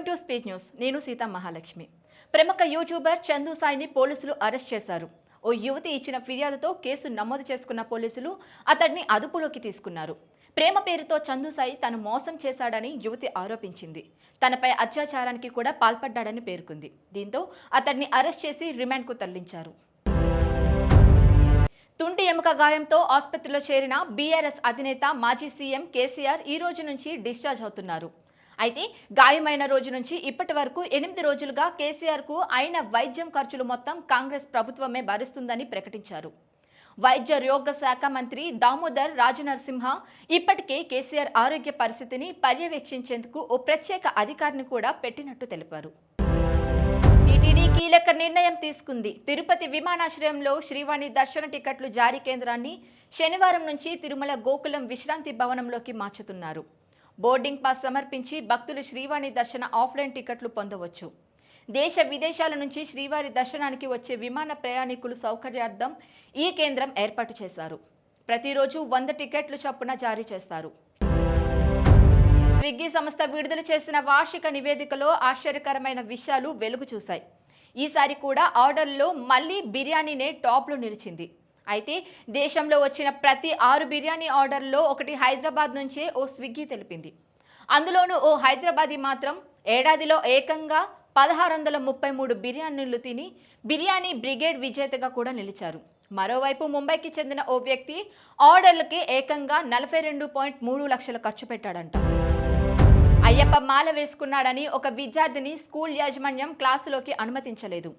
Welcome to speed news. నేను సీతా మహాలక్ష్మి. ప్రముఖ YouTuber Chandu సాయిని పోలీసులు అరెస్ట్ చేశారు. ఓ యువతి ఇచ్చిన ఫిర్యాదుతో కేసు నమోదు చేసుకున్న పోలీసులు అతడిని అదుపులోకి తీసుకున్నారు. ప్రేమ పేరుతో చందు సాయి తను మోసం చేశాడని యువతి ఆరోపించింది. తనపై అత్యాచారానికి కూడా పాల్పడ్డాడని పేర్కొంది. దీంతో అతడిని అరెస్ట్ చేసి రిమాండ్కు తరలించారు. తుంటి ఎముక గాయంతో ఆసుపత్రిలో చేరిన బీఆర్ఎస్ అధినేత మాజీ సీఎం కేసీఆర్ ఈ రోజు నుంచి డిశ్చార్జ్ అవుతున్నారు. అయితే గాయమైన రోజు నుంచి ఇప్పటి వరకు 8 రోజులుగా కేసీఆర్కు అయిన వైద్యం ఖర్చులు మొత్తం కాంగ్రెస్ ప్రభుత్వమే భరిస్తుందని ప్రకటించారు. వైద్యారోగ్య శాఖ మంత్రి దామోదర్ రాజనరసింహ ఇప్పటికే కేసీఆర్ ఆరోగ్య పరిస్థితిని పర్యవేక్షించేందుకు ఓ ప్రత్యేక అధికారిని కూడా పెట్టినట్టు తెలిపారు. టీటీడీ కీలక నిర్ణయం తీసుకుంది. తిరుపతి విమానాశ్రయంలో శ్రీవాణి దర్శన టికెట్లు జారీ కేంద్రాన్ని శనివారం నుంచి తిరుమల గోకులం విశ్రాంతి భవనంలోకి మార్చుతున్నారు. బోర్డింగ్ పాస్ సమర్పించి భక్తులు శ్రీవాణి దర్శన ఆఫ్లైన్ టికెట్లు పొందవచ్చు. దేశ విదేశాల నుంచి శ్రీవారి దర్శనానికి వచ్చే విమాన ప్రయాణికులు సౌకర్యార్థం ఈ కేంద్రం ఏర్పాటు చేశారు. ప్రతిరోజు 100 టికెట్లు చొప్పున జారీ చేస్తారు. స్విగ్గీ సంస్థ విడుదల చేసిన వార్షిక నివేదికలో ఆశ్చర్యకరమైన విషయాలు వెలుగు చూశాయి. ఈసారి కూడా ఆర్డర్లో మళ్లీ బిర్యానీనే టాప్లో నిలిచింది. అయితే దేశంలో వచ్చిన ప్రతి 6 బిర్యానీ ఆర్డర్లో ఒకటి హైదరాబాద్ నుంచే ఓ స్విగ్గీ తెలిపింది. అందులోనూ ఓ హైదరాబాదీ మాత్రం ఏడాదిలో ఏకంగా 1633 బిర్యానీలు తిని బిర్యానీ బ్రిగేడ్ విజేతగా కూడా నిలిచారు. మరోవైపు ముంబైకి చెందిన ఓ వ్యక్తి ఆర్డర్లకి ఏకంగా 42.3 లక్షలు ఖర్చు పెట్టాడంట. అయ్యప్ప మాల వేసుకున్నాడని ఒక విద్యార్థిని స్కూల్ యాజమాన్యం క్లాసులోకి అనుమతించలేదు.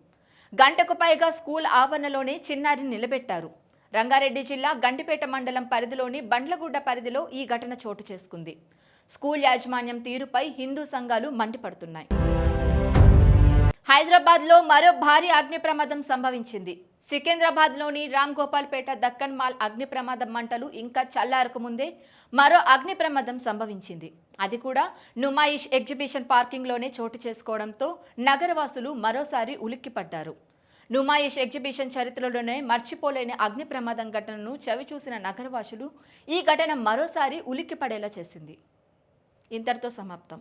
గంటకు పైగా స్కూల్ ఆవరణలోనే చిన్నారిని నిలబెట్టారు. రంగారెడ్డి జిల్లా గండిపేట మండలం పరిధిలోని బండ్లగుడ్డ పరిధిలో ఈ ఘటన చోటు చేసుకుంది. స్కూల్ యాజమాన్యం తీరుపై హిందూ సంఘాలు మండిపడుతున్నాయి. హైదరాబాద్లో మరో భారీ అగ్ని ప్రమాదం సంభవించింది. సికింద్రాబాద్లోని రామ్ గోపాల్పేట దక్కన్ మాల్ అగ్ని ప్రమాదం మంటలు ఇంకా చల్లారక ముందే మరో అగ్ని ప్రమాదం సంభవించింది. అది కూడా నుమాయిష్ ఎగ్జిబిషన్ పార్కింగ్లోనే చోటు చేసుకోవడంతో నగరవాసులు మరోసారి ఉలిక్కిపడ్డారు. నుమాయిష్ ఎగ్జిబిషన్ చరిత్రలోనే మర్చిపోలేని అగ్ని ప్రమాదం ఘటనను చవిచూసిన నగరవాసులు ఈ ఘటన మరోసారి ఉలిక్కిపడేలా చేసింది. ఇంతటితో సమాప్తం.